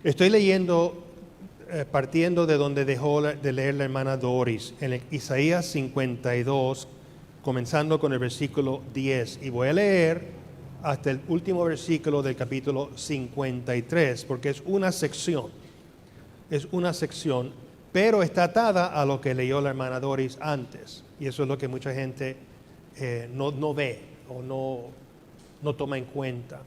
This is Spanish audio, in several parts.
Estoy leyendo, partiendo de donde dejó de leer la hermana Doris, en Isaías 52, comenzando con el versículo 10. Y voy a leer hasta el último versículo del capítulo 53, porque es una sección, pero está atada a lo que leyó la hermana Doris antes. Y eso es lo que mucha gente no ve o no toma en cuenta.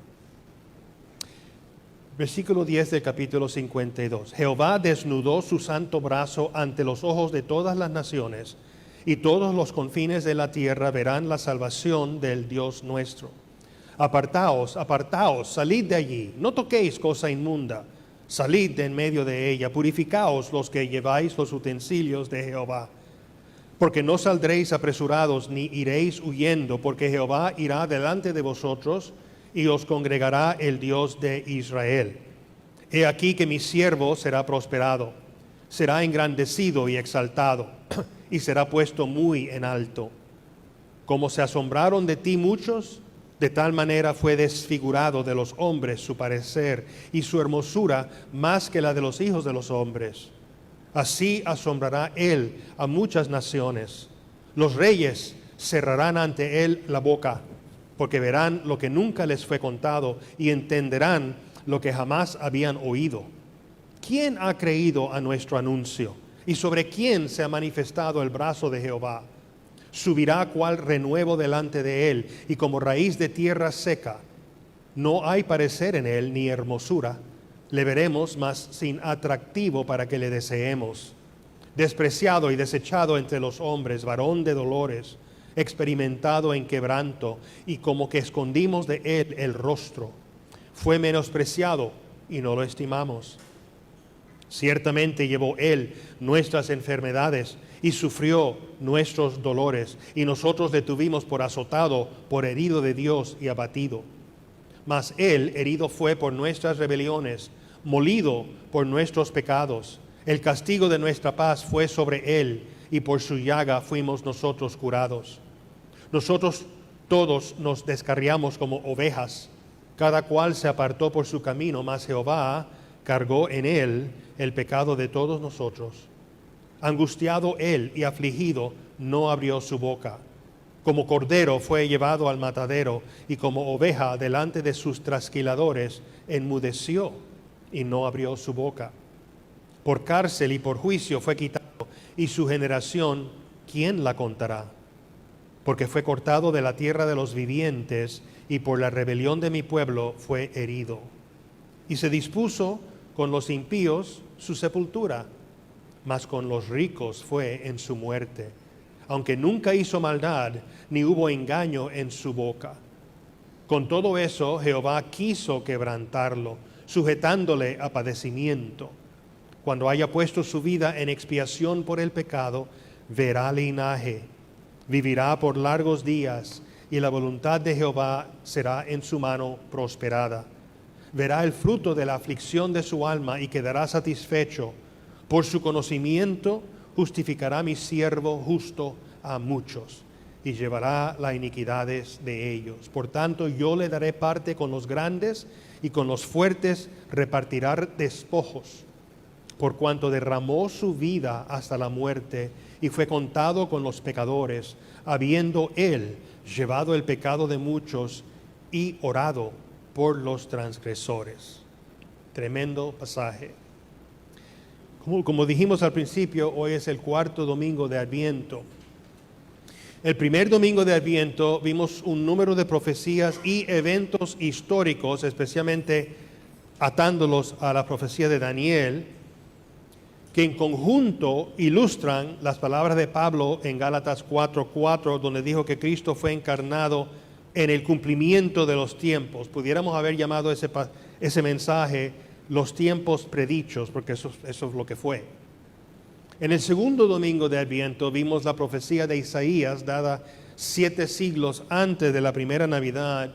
Versículo 10 del capítulo 52. Jehová desnudó su santo brazo ante los ojos de todas las naciones, y todos los confines de la tierra verán la salvación del Dios nuestro. Apartaos, apartaos, salid de allí, no toquéis cosa inmunda, salid de en medio de ella, purificaos los que lleváis los utensilios de Jehová. Porque no saldréis apresurados, ni iréis huyendo, porque Jehová irá delante de vosotros, y os congregará el Dios de Israel. He aquí que mi siervo será prosperado, será engrandecido y exaltado, y será puesto muy en alto. Como se asombraron de ti muchos, de tal manera fue desfigurado de los hombres su parecer, y su hermosura más que la de los hijos de los hombres. Así asombrará él a muchas naciones. Los reyes cerrarán ante él la boca, porque verán lo que nunca les fue contado y entenderán lo que jamás habían oído. ¿Quién ha creído a nuestro anuncio? ¿Y sobre quién se ha manifestado el brazo de Jehová? Subirá cual renuevo delante de él, y como raíz de tierra seca. No hay parecer en él ni hermosura. Le veremos, mas sin atractivo para que le deseemos. Despreciado y desechado entre los hombres, varón de dolores, experimentado en quebranto, y como que escondimos de él el rostro. Fue menospreciado y no lo estimamos. Ciertamente llevó él nuestras enfermedades y sufrió nuestros dolores, y nosotros le tuvimos por azotado, por herido de Dios y abatido. Mas él herido fue por nuestras rebeliones, molido por nuestros pecados. El castigo de nuestra paz fue sobre él, y por su llaga fuimos nosotros curados. Nosotros todos nos descarriamos como ovejas, cada cual se apartó por su camino, mas Jehová cargó en él el pecado de todos nosotros. Angustiado él y afligido, no abrió su boca. Como cordero fue llevado al matadero, y como oveja delante de sus trasquiladores, enmudeció y no abrió su boca. Por cárcel y por juicio fue quitado, y su generación, ¿quién la contará? Porque fue cortado de la tierra de los vivientes, y por la rebelión de mi pueblo fue herido. Y se dispuso con los impíos su sepultura, mas con los ricos fue en su muerte, aunque nunca hizo maldad, ni hubo engaño en su boca. Con todo eso Jehová quiso quebrantarlo, sujetándole a padecimiento. Cuando haya puesto su vida en expiación por el pecado, verá linaje, vivirá por largos días, y la voluntad de Jehová será en su mano prosperada. Verá el fruto de la aflicción de su alma y quedará satisfecho. Por su conocimiento justificará mi siervo justo a muchos, y llevará las iniquidades de ellos. Por tanto, yo le daré parte con los grandes, y con los fuertes repartirá despojos. Por cuanto derramó su vida hasta la muerte, y fue contado con los pecadores, habiendo él llevado el pecado de muchos y orado por los transgresores. Tremendo pasaje. Como dijimos al principio, hoy es el cuarto domingo de Adviento. El primer domingo de Adviento vimos un número de profecías y eventos históricos, especialmente atándolos a la profecía de Daniel, que en conjunto ilustran las palabras de Pablo en Gálatas 4:4, donde dijo que Cristo fue encarnado en el cumplimiento de los tiempos. Pudiéramos haber llamado ese mensaje los tiempos predichos, porque eso es lo que fue. En el segundo domingo de Adviento vimos la profecía de Isaías, dada 7 siglos antes de la primera Navidad,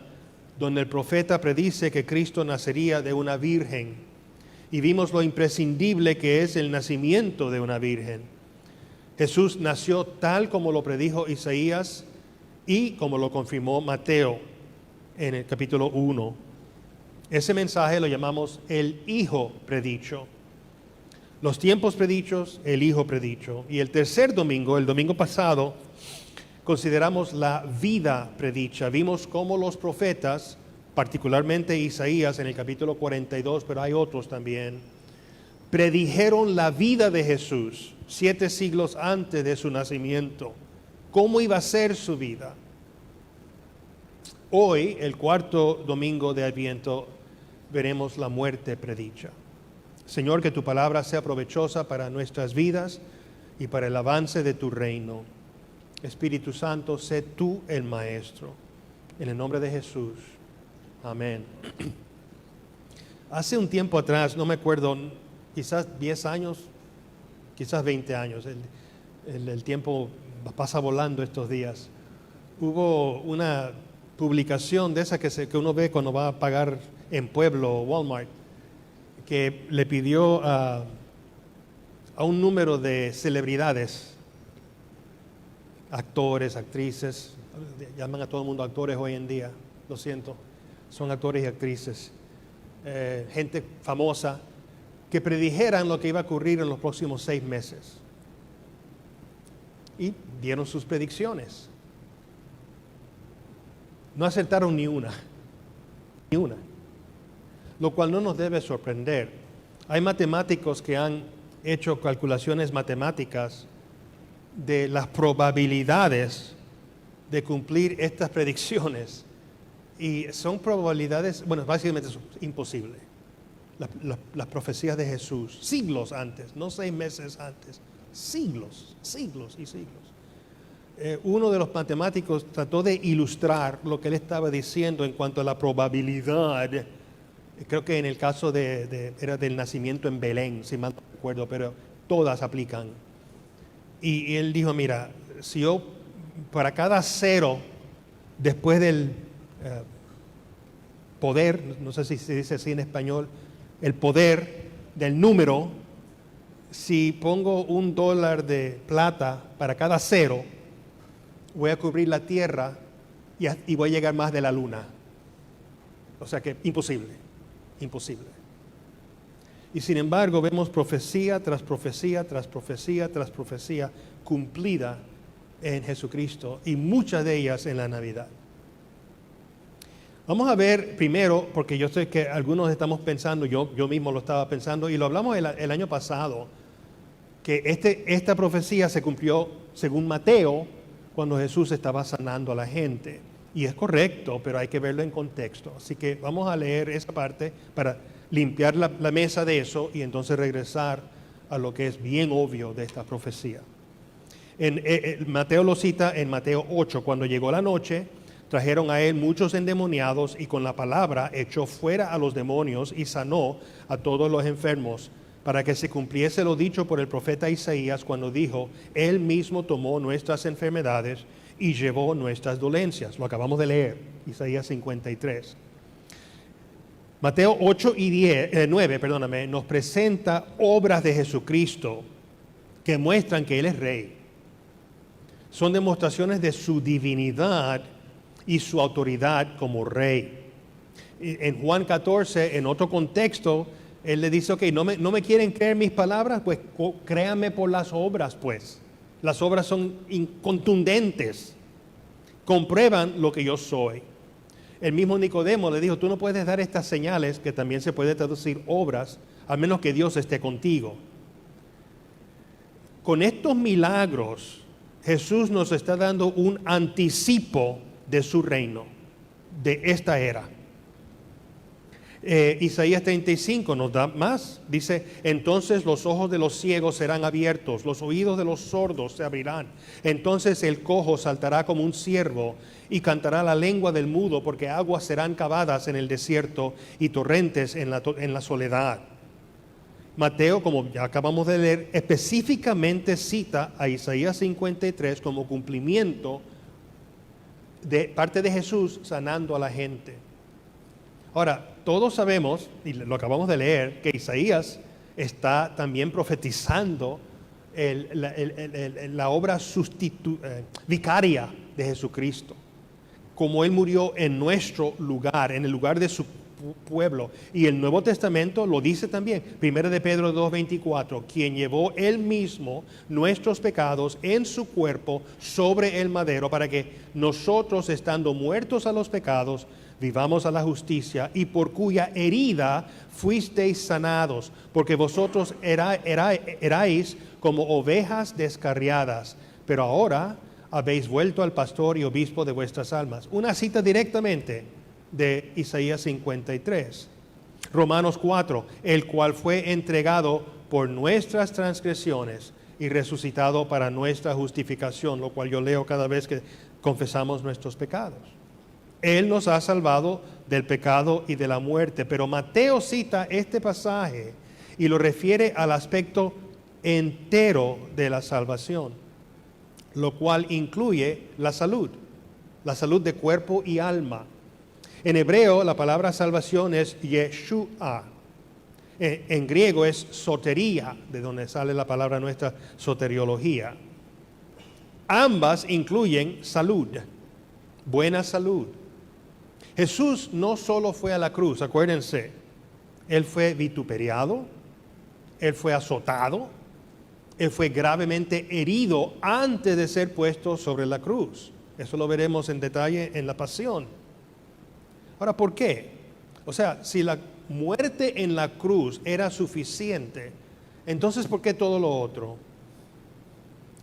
donde el profeta predice que Cristo nacería de una virgen. Y vimos lo imprescindible que es el nacimiento de una virgen. Jesús nació tal como lo predijo Isaías y como lo confirmó Mateo en el capítulo 1. Ese mensaje lo llamamos el Hijo predicho. Los tiempos predichos, el Hijo predicho. Y el tercer domingo, el domingo pasado, consideramos la vida predicha. Vimos cómo los profetas, particularmente Isaías en el capítulo 42, pero hay otros también, predijeron la vida de Jesús 7 siglos antes de su nacimiento. ¿Cómo iba a ser su vida? Hoy, el cuarto domingo de Adviento, veremos la muerte predicha. Señor, que tu palabra sea provechosa para nuestras vidas y para el avance de tu reino. Espíritu Santo, sé tú el Maestro. En el nombre de Jesús. Amén. Hace un tiempo atrás, no me acuerdo, quizás 10 años, quizás 20 años, el tiempo pasa volando estos días. Hubo una publicación de esa que uno ve cuando va a pagar en Pueblo o Walmart, que le pidió a un número de celebridades, actores, actrices, llaman a todo el mundo actores hoy en día, lo siento, son actores y actrices, gente famosa, que predijeran lo que iba a ocurrir en los próximos 6 meses. Y dieron sus predicciones. No acertaron ni una, lo cual no nos debe sorprender. Hay matemáticos que han hecho calculaciones matemáticas de las probabilidades de cumplir estas predicciones, y son probabilidades, bueno, básicamente es imposible. Las profecías de Jesús, siglos antes, no 6 meses antes, siglos y siglos. Uno de los matemáticos trató de ilustrar lo que él estaba diciendo en cuanto a la probabilidad. Creo que en el caso era del nacimiento en Belén, si mal no recuerdo, pero todas aplican. Y él dijo, mira, si yo para cada 0 después del poder, no sé si se dice así en español, el poder del número, si pongo $1 de plata para cada 0, voy a cubrir la tierra y voy a llegar más de la luna. O sea que imposible. Y sin embargo vemos profecía tras profecía, tras profecía, tras profecía cumplida en Jesucristo, y muchas de ellas en la Navidad. Vamos a ver primero, porque yo sé que algunos estamos pensando, yo mismo lo estaba pensando, y lo hablamos el año pasado, que esta profecía se cumplió según Mateo, cuando Jesús estaba sanando a la gente. Y es correcto, pero hay que verlo en contexto. Así que vamos a leer esa parte para limpiar la mesa de eso y entonces regresar a lo que es bien obvio de esta profecía. Mateo lo cita en Mateo 8. Cuando llegó la noche, trajeron a él muchos endemoniados y con la palabra echó fuera a los demonios y sanó a todos los enfermos, para que se cumpliese lo dicho por el profeta Isaías cuando dijo, él mismo tomó nuestras enfermedades y llevó nuestras dolencias. Lo acabamos de leer, Isaías 53. Mateo 8 y 9, nos presenta obras de Jesucristo que muestran que Él es Rey. Son demostraciones de su divinidad y su autoridad como Rey. En Juan 14, en otro contexto, Él le dice, ok, no me quieren creer mis palabras, pues créanme por las obras, pues. Las obras son contundentes, comprueban lo que yo soy. El mismo Nicodemo le dijo, tú no puedes dar estas señales, que también se puede traducir obras, a menos que Dios esté contigo. Con estos milagros, Jesús nos está dando un anticipo de su reino, de esta era. Isaías 35 nos da más, dice, entonces los ojos de los ciegos serán abiertos, los oídos de los sordos se abrirán, entonces el cojo saltará como un ciervo y cantará la lengua del mudo, porque aguas serán cavadas en el desierto y torrentes en la soledad. Mateo, como ya acabamos de leer, específicamente cita a Isaías 53 como cumplimiento de parte de Jesús sanando a la gente. Ahora, todos sabemos, y lo acabamos de leer, que Isaías está también profetizando la obra vicaria de Jesucristo. Como Él murió en nuestro lugar, en el lugar de su pueblo. Y el Nuevo Testamento lo dice también, 1 de Pedro 2:24, quien llevó él mismo nuestros pecados en su cuerpo sobre el madero, para que nosotros, estando muertos a los pecados, vivamos a la justicia, y por cuya herida fuisteis sanados, porque vosotros erais como ovejas descarriadas, pero ahora habéis vuelto al pastor y obispo de vuestras almas. Una cita directamente de Isaías 53. Romanos 4, el cual fue entregado por nuestras transgresiones y resucitado para nuestra justificación, lo cual yo leo cada vez que confesamos nuestros pecados. Él nos ha salvado del pecado y de la muerte, pero Mateo cita este pasaje y lo refiere al aspecto entero de la salvación, lo cual incluye la salud de cuerpo y alma. En hebreo la palabra salvación es Yeshua. En griego es sotería, de donde sale la palabra nuestra soteriología. Ambas incluyen salud, buena salud. Jesús no solo fue a la cruz, acuérdense, Él fue vituperiado, Él fue azotado, Él fue gravemente herido antes de ser puesto sobre la cruz. Eso lo veremos en detalle en la pasión. Ahora, ¿por qué? O sea, si la muerte en la cruz era suficiente, entonces ¿por qué todo lo otro?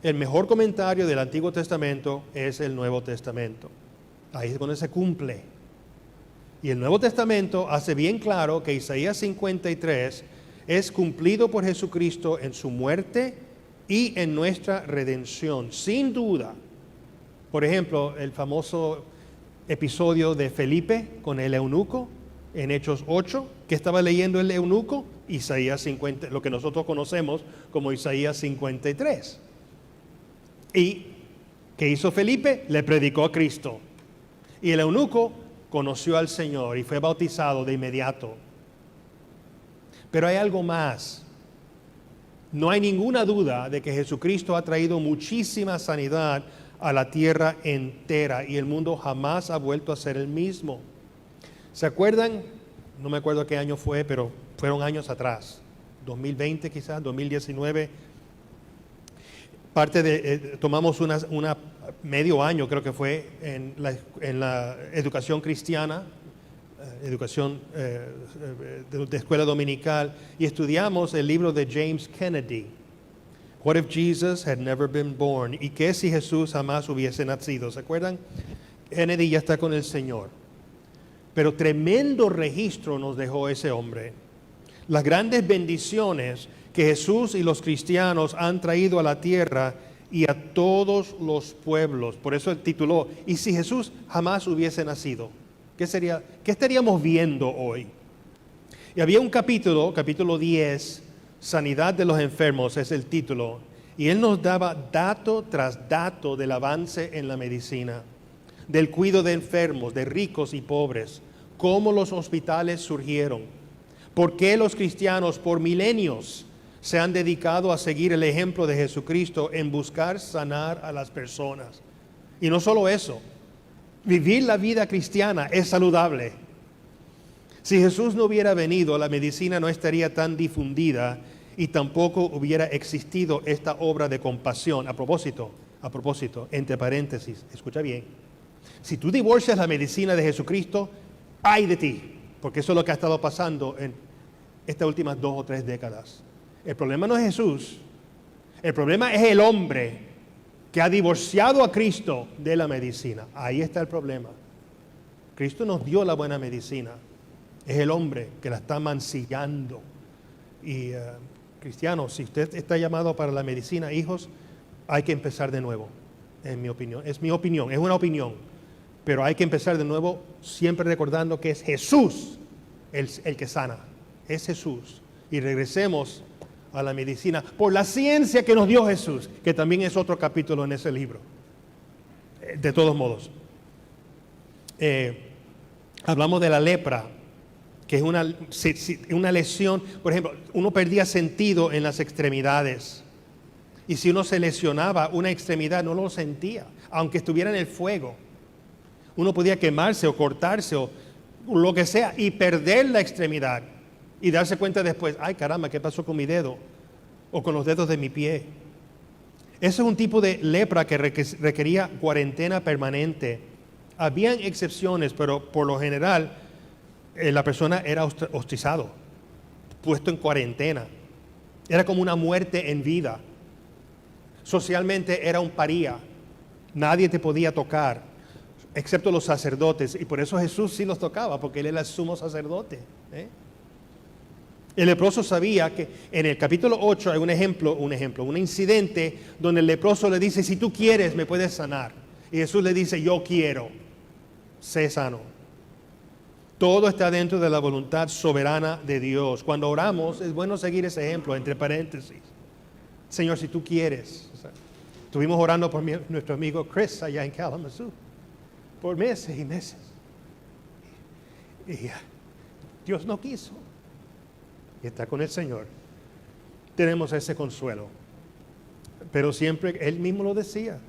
El mejor comentario del Antiguo Testamento es el Nuevo Testamento. Ahí es donde se cumple. Y el Nuevo Testamento hace bien claro que Isaías 53 es cumplido por Jesucristo en su muerte y en nuestra redención, sin duda. Por ejemplo, el famoso episodio de Felipe con el eunuco en Hechos 8, que estaba leyendo el eunuco, Isaías 50, lo que nosotros conocemos como Isaías 53. ¿Y qué hizo Felipe? Le predicó a Cristo. Y el eunuco conoció al Señor y fue bautizado de inmediato. Pero hay algo más. No hay ninguna duda de que Jesucristo ha traído muchísima sanidad a la tierra entera y el mundo jamás ha vuelto a ser el mismo. ¿Se acuerdan? No me acuerdo qué año fue, pero fueron años atrás. 2020 quizás, 2019. Tomamos una medio año, creo que fue, en la educación cristiana, educación de escuela dominical, y estudiamos el libro de James Kennedy, What if Jesus had never been born? ¿Y qué si Jesús jamás hubiese nacido? ¿Se acuerdan? Kennedy ya está con el Señor. Pero tremendo registro nos dejó ese hombre. Las grandes bendiciones que Jesús y los cristianos han traído a la tierra y a todos los pueblos. Por eso él tituló, ¿y si Jesús jamás hubiese nacido? ¿Qué estaríamos viendo hoy? Y había un capítulo 10, Sanidad de los enfermos es el título, y él nos daba dato tras dato del avance en la medicina, del cuidado de enfermos, de ricos y pobres, cómo los hospitales surgieron, por qué los cristianos por milenios se han dedicado a seguir el ejemplo de Jesucristo en buscar sanar a las personas. Y no solo eso, vivir la vida cristiana es saludable. Si Jesús no hubiera venido, la medicina no estaría tan difundida y tampoco hubiera existido esta obra de compasión. A propósito, entre paréntesis, escucha bien. Si tú divorcias la medicina de Jesucristo, ¡ay de ti! Porque eso es lo que ha estado pasando en estas últimas 2 o 3 décadas. El problema no es Jesús. El problema es el hombre que ha divorciado a Cristo de la medicina. Ahí está el problema. Cristo nos dio la buena medicina. Es el hombre que la está mancillando. Y cristianos, si usted está llamado para la medicina, hijos, hay que empezar de nuevo, en mi opinión. Es mi opinión, es una opinión. Pero hay que empezar de nuevo siempre recordando que es Jesús el que sana. Es Jesús. Y regresemos a la medicina por la ciencia que nos dio Jesús, que también es otro capítulo en ese libro. De todos modos. Hablamos de la lepra, que es una lesión. Por ejemplo, uno perdía sentido en las extremidades. Y si uno se lesionaba una extremidad, no lo sentía, aunque estuviera en el fuego. Uno podía quemarse o cortarse o lo que sea, y perder la extremidad y darse cuenta después, ay caramba, ¿qué pasó con mi dedo? O con los dedos de mi pie. Ese es un tipo de lepra que requería cuarentena permanente. Habían excepciones, pero por lo general la persona era ostracizado, puesto en cuarentena. Era como una muerte en vida. Socialmente era un paría. Nadie te podía tocar, excepto los sacerdotes. Y por eso Jesús sí los tocaba, porque Él era el sumo sacerdote. El leproso sabía que en el capítulo 8 hay un incidente donde el leproso le dice, si tú quieres me puedes sanar. Y Jesús le dice, yo quiero, sé sano. Todo está dentro de la voluntad soberana de Dios. Cuando oramos es bueno seguir ese ejemplo, entre paréntesis. Señor, si tú quieres. Estuvimos orando por nuestro amigo Chris allá en Kalamazoo por meses y meses. Y Dios no quiso. Y está con el Señor. Tenemos ese consuelo. Pero siempre Él mismo lo decía,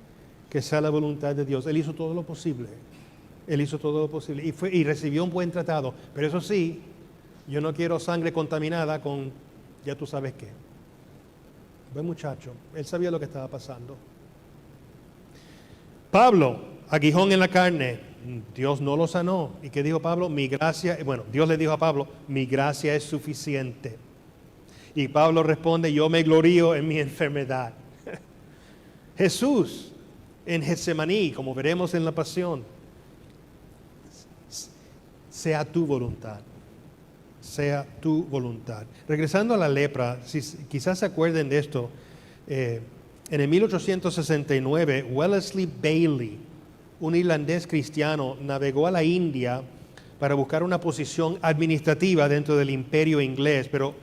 que sea la voluntad de Dios. Él hizo todo lo posible. Él hizo todo lo posible y recibió un buen tratado. Pero eso sí, yo no quiero sangre contaminada con ya tú sabes qué. Buen muchacho, él sabía lo que estaba pasando. Pablo, aguijón en la carne, Dios no lo sanó. ¿Y qué dijo Pablo? Mi gracia, Dios le dijo a Pablo, mi gracia es suficiente. Y Pablo responde, yo me glorío en mi enfermedad. Jesús, en Getsemaní, como veremos en la pasión, sea tu voluntad. Sea tu voluntad. Regresando a la lepra, quizás se acuerden de esto, en el 1869, Wellesley Bailey, un irlandés cristiano, navegó a la India para buscar una posición administrativa dentro del imperio inglés, pero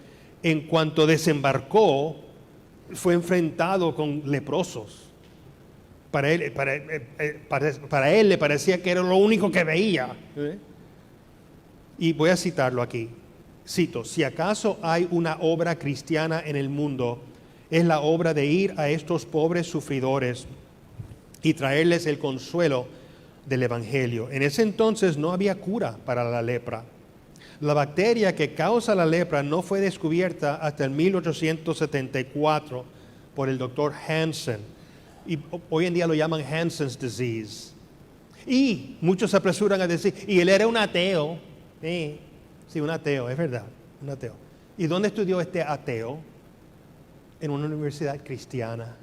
en cuanto desembarcó, fue enfrentado con leprosos. Para él le parecía que era lo único que veía. Y voy a citarlo aquí. Cito, si acaso hay una obra cristiana en el mundo, es la obra de ir a estos pobres sufridores y traerles el consuelo del Evangelio. En ese entonces no había cura para la lepra. La bacteria que causa la lepra no fue descubierta hasta el 1874 por el doctor Hansen. Y hoy en día lo llaman Hansen's disease. Y muchos se apresuran a decir, y él era un ateo. Sí, un ateo, es verdad, un ateo. ¿Y dónde estudió este ateo? En una universidad cristiana.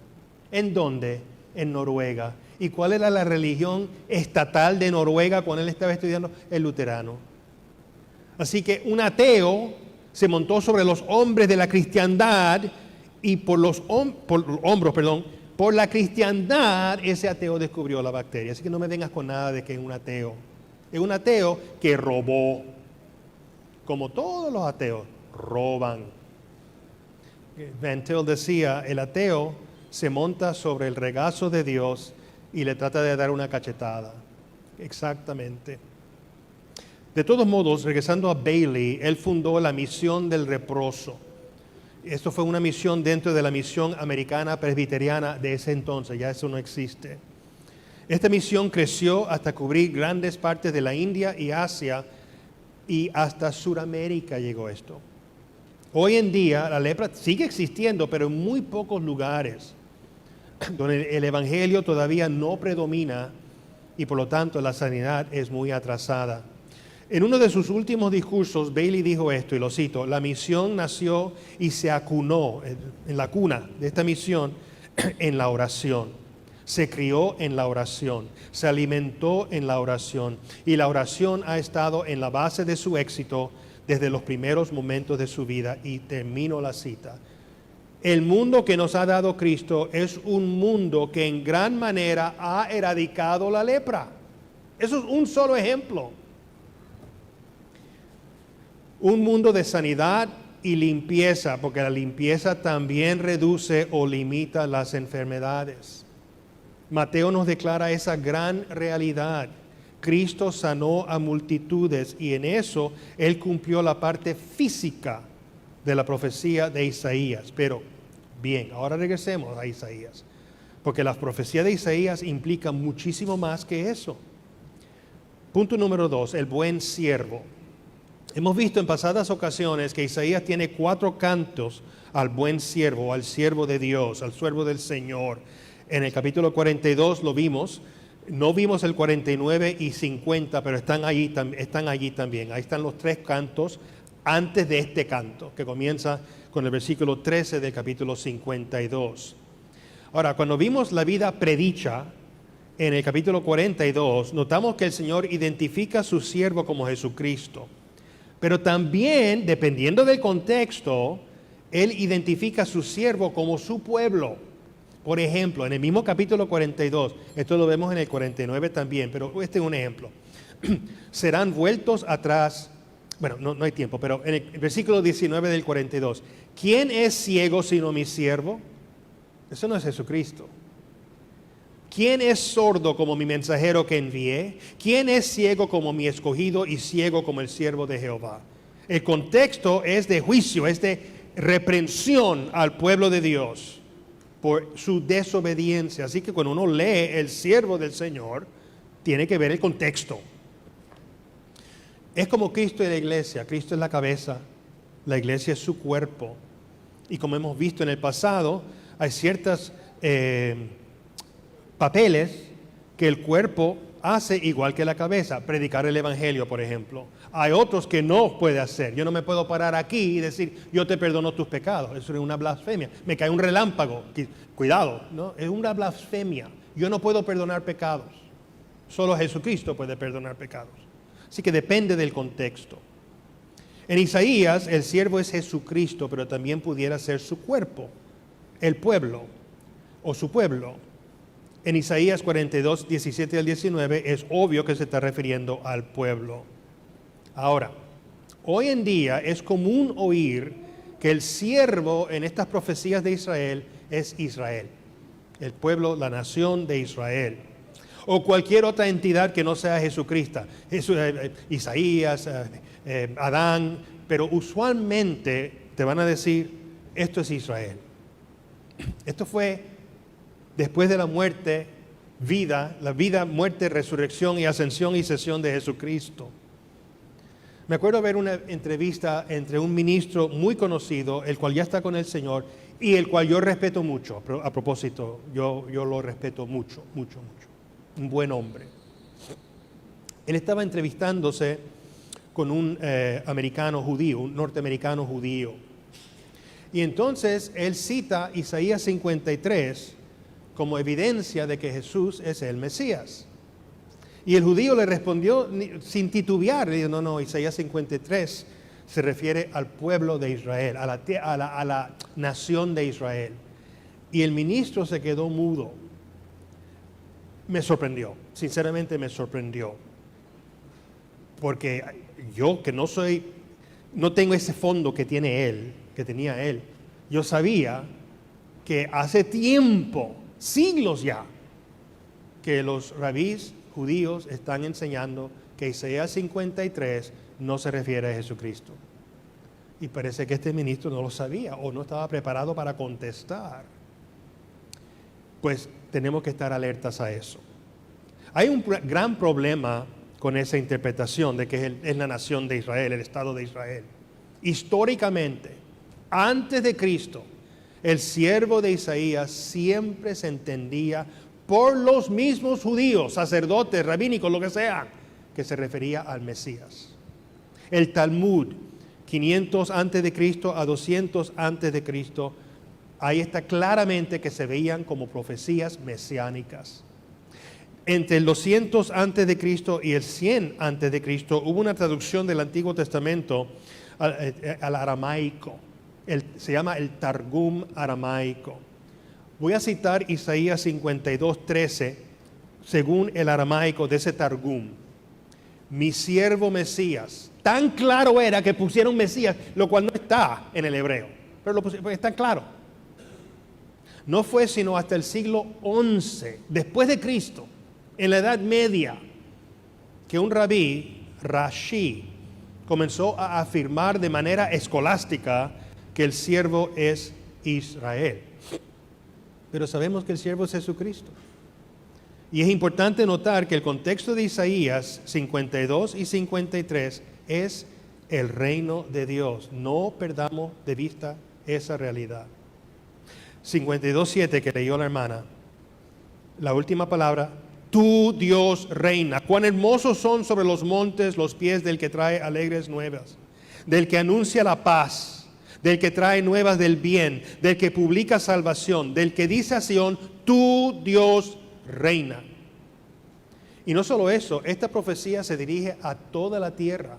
¿En dónde? En Noruega. ¿Y cuál era la religión estatal de Noruega cuando él estaba estudiando? El luterano. Así que un ateo se montó sobre los hombres de la cristiandad y por la cristiandad ese ateo descubrió la bacteria. Así que no me vengas con nada de que es un ateo. Es un ateo que robó. Como todos los ateos, roban. Van Til decía, el ateo se monta sobre el regazo de Dios y le trata de dar una cachetada. Exactamente. De todos modos, regresando a Bailey, él fundó la misión del leproso. Esto fue una misión dentro de la misión americana presbiteriana de ese entonces, ya eso no existe. Esta misión creció hasta cubrir grandes partes de la India y Asia y hasta Sudamérica llegó esto. Hoy en día la lepra sigue existiendo, pero en muy pocos lugares, donde el evangelio todavía no predomina y por lo tanto la sanidad es muy atrasada. En uno de sus últimos discursos, Bailey dijo esto, y lo cito, la misión nació y se acunó, en la cuna de esta misión, en la oración. Se crió en la oración, se alimentó en la oración, y la oración ha estado en la base de su éxito desde los primeros momentos de su vida. Y termino la cita. El mundo que nos ha dado Cristo es un mundo que en gran manera ha erradicado la lepra. Eso es un solo ejemplo. Un mundo de sanidad y limpieza, porque la limpieza también reduce o limita las enfermedades. Mateo nos declara esa gran realidad. Cristo sanó a multitudes y en eso Él cumplió la parte física de la profecía de Isaías. Pero bien, ahora regresemos a Isaías, porque la profecía de Isaías implica muchísimo más que eso. Punto número 2, el buen siervo. Hemos visto en pasadas ocasiones que Isaías tiene 4 cantos al buen siervo, al siervo de Dios, al siervo del Señor. En el capítulo 42 lo vimos, no vimos el 49 y 50, pero están allí también. Ahí están los 3 cantos antes de este canto, que comienza con el versículo 13 del capítulo 52. Ahora, cuando vimos la vida predicha en el capítulo 42, notamos que el Señor identifica a su siervo como Jesucristo. Pero también, dependiendo del contexto, Él identifica a su siervo como su pueblo. Por ejemplo, en el mismo capítulo 42, esto lo vemos en el 49 también, pero este es un ejemplo. Serán vueltos atrás, bueno, no hay tiempo, pero en el versículo 19 del 42, ¿quién es ciego sino mi siervo? Eso no es Jesucristo. ¿Quién es sordo como mi mensajero que envié? ¿Quién es ciego como mi escogido y ciego como el siervo de Jehová? El contexto es de juicio, es de reprensión al pueblo de Dios por su desobediencia. Así que cuando uno lee el siervo del Señor, tiene que ver el contexto. Es como Cristo y la iglesia. Cristo es la cabeza, la iglesia es su cuerpo. Y como hemos visto en el pasado, hay ciertas papeles que el cuerpo hace igual que la cabeza. Predicar el evangelio, por ejemplo. Hay otros que no puede hacer. Yo no me puedo parar aquí y decir, yo te perdono tus pecados. Eso es una blasfemia. Me cae un relámpago. Cuidado, ¿no? Es una blasfemia. Yo no puedo perdonar pecados. Solo Jesucristo puede perdonar pecados. Así que depende del contexto. En Isaías, el siervo es Jesucristo, pero también pudiera ser su cuerpo, el pueblo o su pueblo. En Isaías 42, 17 al 19 es obvio que se está refiriendo al pueblo. Ahora, hoy en día es común oír que el siervo en estas profecías de Israel es Israel, el pueblo, la nación de Israel, o cualquier otra entidad que no sea Jesucristo, Isaías, Adán, pero usualmente te van a decir, esto es Israel. Esto fue después de la muerte, la vida, muerte, resurrección y ascensión y sesión de Jesucristo. Me acuerdo ver una entrevista entre un ministro muy conocido, el cual ya está con el Señor, y el cual yo respeto mucho. A propósito, yo lo respeto mucho. Un buen hombre. Él estaba entrevistándose con un americano judío, un norteamericano judío. Y entonces él cita Isaías 53 como evidencia de que Jesús es el Mesías. Y el judío le respondió sin titubear, le dijo, no, Isaías 53 se refiere al pueblo de Israel, a la nación de Israel. Y el ministro se quedó mudo. Me sorprendió, sinceramente me sorprendió. Porque yo que no tengo ese fondo que tenía él, yo sabía que hace tiempo, siglos ya, que los rabís judíos están enseñando que Isaías 53 no se refiere a Jesucristo. Y parece que este ministro no lo sabía o no estaba preparado para contestar. Pues tenemos que estar alertas a eso. Hay un gran problema con esa interpretación de que es la nación de Israel, el Estado de Israel. Históricamente, antes de Cristo, el siervo de Isaías siempre se entendía por los mismos judíos, sacerdotes, rabínicos, lo que sea, que se refería al Mesías. El Talmud, 500 antes de Cristo a 200 antes de Cristo, ahí está claramente que se veían como profecías mesiánicas. Entre el 200 antes de Cristo y el 100 antes de Cristo hubo una traducción del Antiguo Testamento al aramaico. Se llama el Targum aramaico. Voy a citar Isaías 52:13 según el aramaico de ese Targum. Mi siervo Mesías. Tan claro era que pusieron Mesías, lo cual no está en el hebreo, pero lo pusieron, está claro. No fue sino hasta el siglo XI, después de Cristo, en la Edad Media, que un rabí, Rashi, comenzó a afirmar de manera escolástica que el siervo es Israel. Pero sabemos que el siervo es Jesucristo. Y es importante notar que el contexto de Isaías 52 y 53 es el reino de Dios. No perdamos de vista esa realidad. 52:7 que leyó la hermana. La última palabra, tu Dios reina. Cuán hermosos son sobre los montes los pies del que trae alegres nuevas, del que anuncia la paz, del que trae nuevas del bien, del que publica salvación, del que dice a Sión, tu Dios reina. Y no solo eso, esta profecía se dirige a toda la tierra,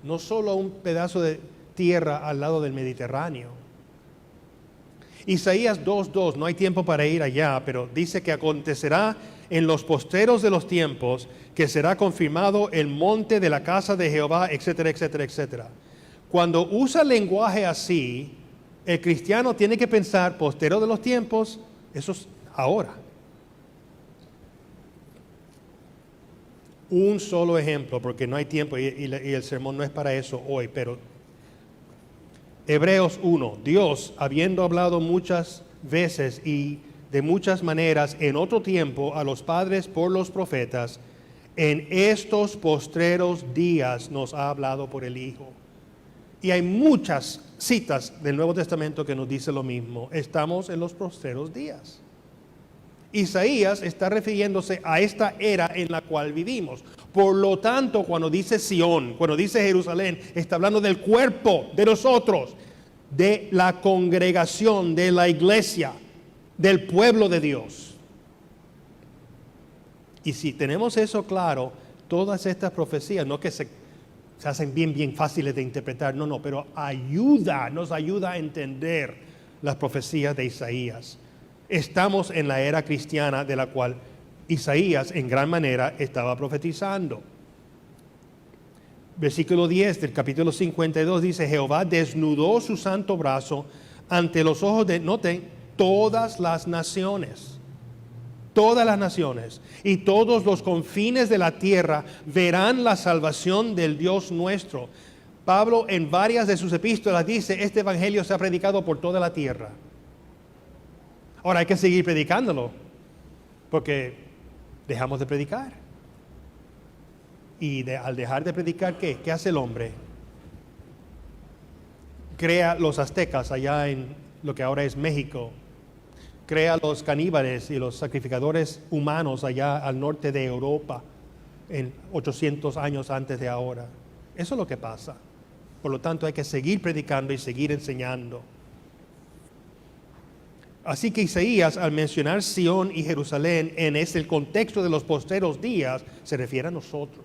no solo a un pedazo de tierra al lado del Mediterráneo. Isaías 2:2, no hay tiempo para ir allá, pero dice que acontecerá en los postreros de los tiempos que será confirmado el monte de la casa de Jehová, etcétera, etcétera, etcétera. Cuando usa lenguaje así, el cristiano tiene que pensar, postero de los tiempos, eso es ahora. Un solo ejemplo, porque no hay tiempo y el sermón no es para eso hoy, pero Hebreos 1, Dios, habiendo hablado muchas veces y de muchas maneras en otro tiempo a los padres por los profetas, en estos postreros días nos ha hablado por el Hijo. Y hay muchas citas del Nuevo Testamento que nos dice lo mismo. Estamos en los postreros días. Isaías está refiriéndose a esta era en la cual vivimos. Por lo tanto, cuando dice Sión, cuando dice Jerusalén, está hablando del cuerpo de nosotros, de la congregación, de la iglesia, del pueblo de Dios. Y si tenemos eso claro, todas estas profecías, no que se hacen bien fáciles de interpretar, no, pero nos ayuda a entender las profecías de Isaías. Estamos en la era cristiana de la cual Isaías en gran manera estaba profetizando. Versículo 10 del capítulo 52 dice, Jehová desnudó su santo brazo ante los ojos de, noten, todas las naciones. Todas las naciones y todos los confines de la tierra verán la salvación del Dios nuestro. Pablo en varias de sus epístolas dice, este evangelio se ha predicado por toda la tierra. Ahora hay que seguir predicándolo, porque dejamos de predicar. Y al dejar de predicar, ¿qué hace el hombre? Crea los aztecas allá en lo que ahora es México. Crea los caníbales y los sacrificadores humanos allá al norte de Europa, en 800 años antes de ahora. Eso es lo que pasa. Por lo tanto, hay que seguir predicando y seguir enseñando. Así que Isaías, al mencionar Sión y Jerusalén en el contexto de los postreros días, se refiere a nosotros.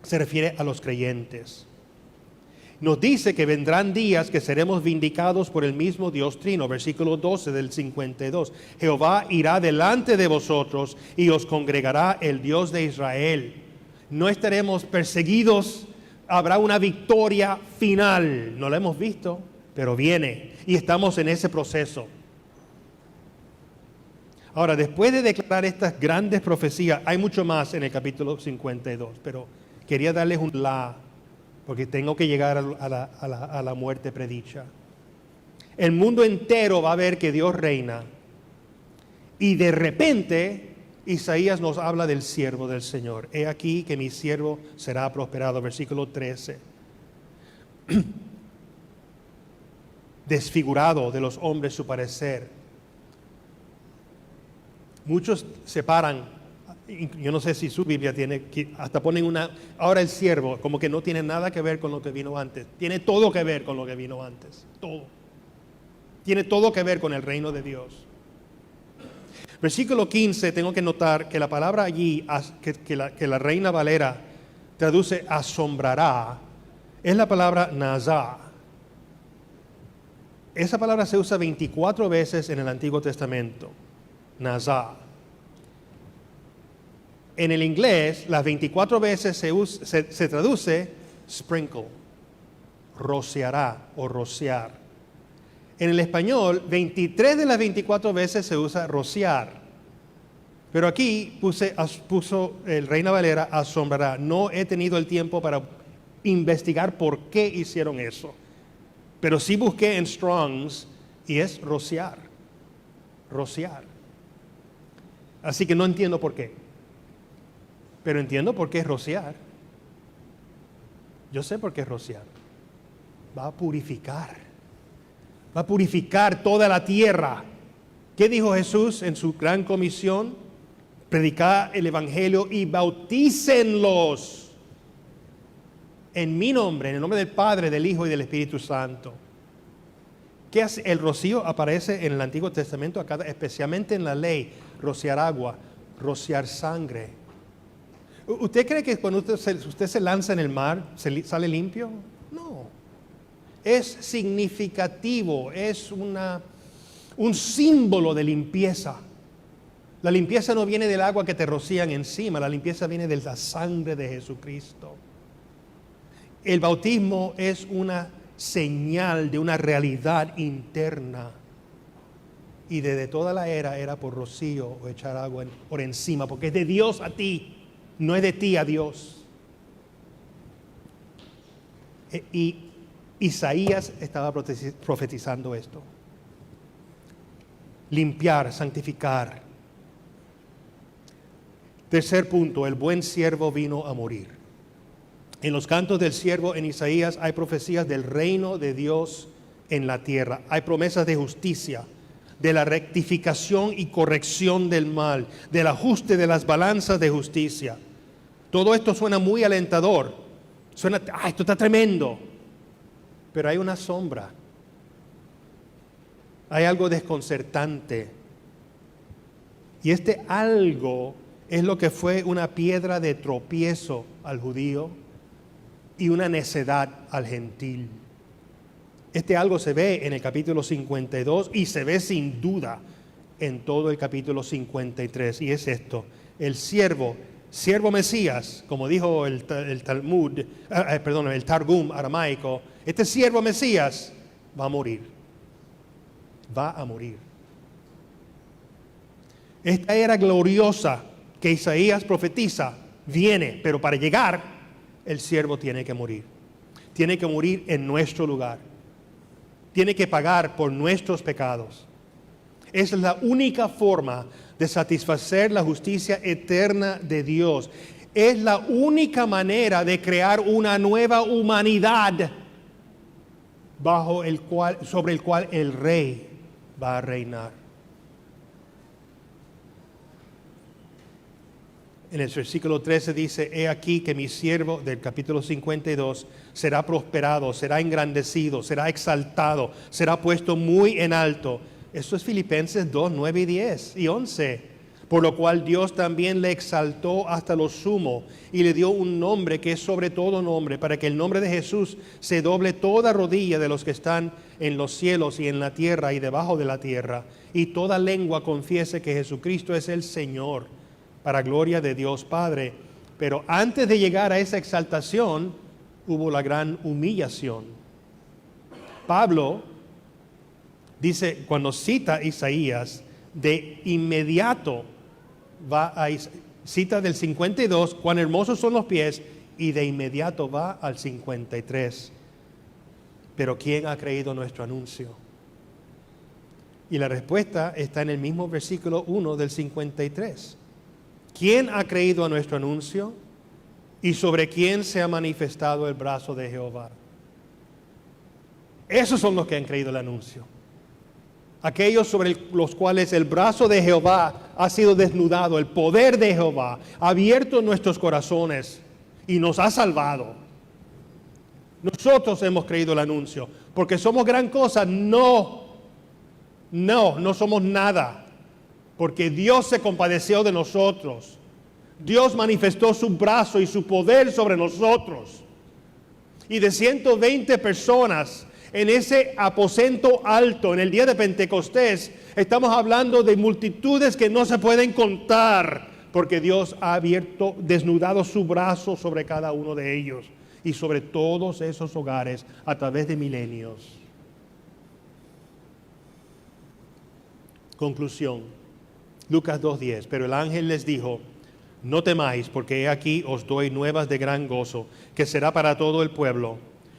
Se refiere a los creyentes. Nos dice que vendrán días que seremos vindicados por el mismo Dios Trino. Versículo 12 del 52. Jehová irá delante de vosotros y os congregará el Dios de Israel. No estaremos perseguidos, habrá una victoria final. No la hemos visto, pero viene y estamos en ese proceso. Ahora, después de declarar estas grandes profecías, hay mucho más en el capítulo 52, pero quería darles un porque tengo que llegar a la muerte predicha. El mundo entero va a ver que Dios reina. Y de repente, Isaías nos habla del siervo del Señor. He aquí que mi siervo será prosperado. Versículo 13. Desfigurado de los hombres su parecer. Muchos separan. Yo no sé si su Biblia tiene, hasta ponen ahora el siervo, como que no tiene nada que ver con lo que vino antes. Tiene todo que ver con lo que vino antes. Todo. Tiene todo que ver con el reino de Dios. Versículo 15, tengo que notar que la palabra allí, que la Reina Valera traduce asombrará, es la palabra nazá. Esa palabra se usa 24 veces en el Antiguo Testamento. Nazá. En el inglés, las 24 veces se traduce sprinkle, rociará o rociar. En el español, 23 de las 24 veces se usa rociar. Pero aquí puso el Reina Valera, asombrará. No he tenido el tiempo para investigar por qué hicieron eso. Pero sí busqué en Strong's y es rociar. Rociar. Así que no entiendo por qué. Pero entiendo por qué es rociar. Yo sé por qué es rociar. Va a purificar. Va a purificar toda la tierra. ¿Qué dijo Jesús en su gran comisión? Predicar el Evangelio y bautícenlos en mi nombre, en el nombre del Padre, del Hijo y del Espíritu Santo. ¿Qué hace? El rocío aparece en el Antiguo Testamento, especialmente en la ley, rociar agua, rociar sangre. ¿Usted cree que cuando usted se lanza en el mar, sale limpio? No. Es significativo, es un símbolo de limpieza. La limpieza no viene del agua que te rocían encima, la limpieza viene de la sangre de Jesucristo. El bautismo es una señal de una realidad interna. Y desde toda la era por rocío o echar agua por encima, porque es de Dios a ti, no es de ti a Dios. Y Isaías estaba profetizando esto. Limpiar, santificar. Tercer punto, el buen siervo vino a morir. En los cantos del siervo en Isaías hay profecías del reino de Dios en la tierra. Hay promesas de justicia, de la rectificación y corrección del mal, del ajuste de las balanzas de justicia. Todo esto suena muy alentador. Suena, esto está tremendo. Pero hay una sombra. Hay algo desconcertante. Y este algo es lo que fue una piedra de tropiezo al judío y una necedad al gentil. Este algo se ve en el capítulo 52 y se ve sin duda en todo el capítulo 53. Y es esto: el siervo Mesías, como dijo el Targum aramaico, este siervo Mesías va a morir. Va a morir. Esta era gloriosa que Isaías profetiza viene, pero para llegar el siervo tiene que morir. Tiene que morir en nuestro lugar. Tiene que pagar por nuestros pecados. Esa es la única forma de satisfacer la justicia eterna de Dios. Es la única manera de crear una nueva humanidad sobre el cual el Rey va a reinar. En el versículo 13 dice: he aquí que mi siervo, del capítulo 52, será prosperado, será engrandecido, será exaltado, será puesto muy en alto. Esto es Filipenses 2, 9 y 10 y 11. Por lo cual Dios también le exaltó hasta lo sumo y le dio un nombre que es sobre todo nombre, para que el nombre de Jesús se doble toda rodilla de los que están en los cielos y en la tierra y debajo de la tierra, y toda lengua confiese que Jesucristo es el Señor, para gloria de Dios Padre. Pero antes de llegar a esa exaltación, hubo la gran humillación. Pablo dice, cuando cita Isaías, de inmediato va a cita del 52, cuán hermosos son los pies, y de inmediato va al 53. Pero ¿quién ha creído nuestro anuncio? Y la respuesta está en el mismo versículo 1 del 53. ¿Quién ha creído a nuestro anuncio? ¿Y sobre quién se ha manifestado el brazo de Jehová? Esos son los que han creído el anuncio. Aquellos sobre los cuales el brazo de Jehová ha sido desnudado, el poder de Jehová ha abierto nuestros corazones y nos ha salvado. Nosotros hemos creído el anuncio. ¿Porque somos gran cosa? No somos nada. Porque Dios se compadeció de nosotros. Dios manifestó su brazo y su poder sobre nosotros. Y de 120 personas en ese aposento alto, en el día de Pentecostés, estamos hablando de multitudes que no se pueden contar, porque Dios ha desnudado su brazo sobre cada uno de ellos y sobre todos esos hogares a través de milenios. Conclusión. Lucas 2:10. Pero el ángel les dijo: no temáis, porque he aquí os doy nuevas de gran gozo, que será para todo el pueblo,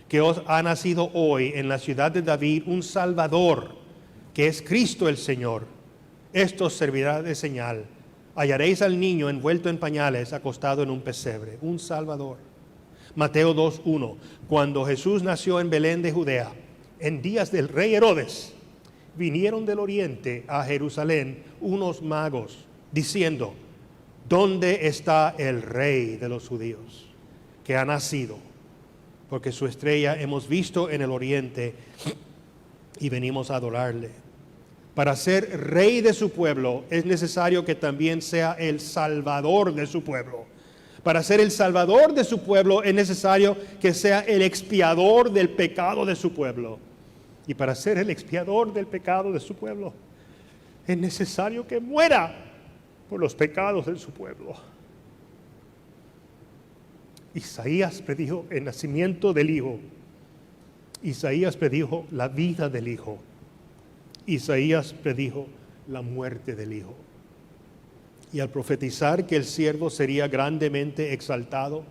que os ha nacido hoy en la ciudad de David un Salvador, que es Cristo el Señor. Esto servirá de señal. hallaréis al niño envuelto en pañales, acostado en un pesebre, un Salvador. Mateo 2:1. Cuando Jesús nació en Belén de Judea, en días del rey Herodes, vinieron del oriente a Jerusalén unos magos, diciendo: ¿dónde está el rey de los judíos, que ha nacido? Porque su estrella hemos visto en el oriente y venimos a adorarle. Para ser rey de su pueblo es necesario que también sea el salvador de su pueblo. Para ser el salvador de su pueblo es necesario que sea el expiador del pecado de su pueblo. Y para ser el expiador del pecado de su pueblo es necesario que muera por los pecados de su pueblo. Isaías predijo el nacimiento del Hijo. Isaías predijo la vida del Hijo. Isaías predijo la muerte del Hijo. Y al profetizar que el siervo sería grandemente exaltado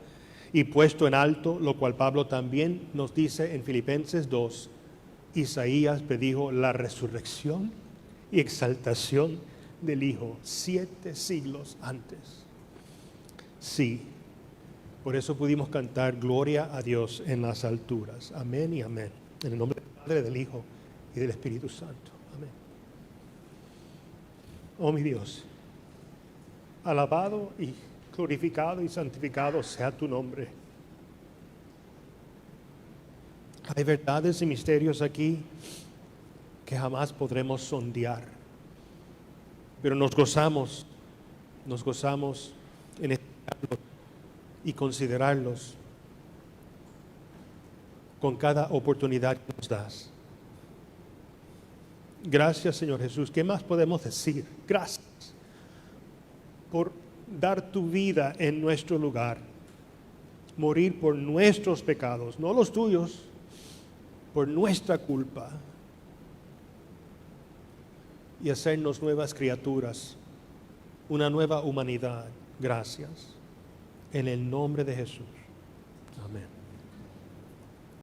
y puesto en alto, lo cual Pablo también nos dice en Filipenses 2, Isaías predijo la resurrección y exaltación del Hijo 7 siglos antes. Sí, por eso pudimos cantar gloria a Dios en las alturas. Amén y amén. En el nombre del Padre, del Hijo y del Espíritu Santo. Amén. Oh mi Dios, alabado y glorificado y santificado sea tu nombre. Hay verdades y misterios aquí que jamás podremos sondear, pero nos gozamos en estudiarlos y considerarlos con cada oportunidad que nos das. Gracias, Señor Jesús. ¿Qué más podemos decir? Gracias por dar tu vida en nuestro lugar, morir por nuestros pecados, no los tuyos, por nuestra culpa, y hacernos nuevas criaturas, una nueva humanidad. Gracias. En el nombre de Jesús. Amén.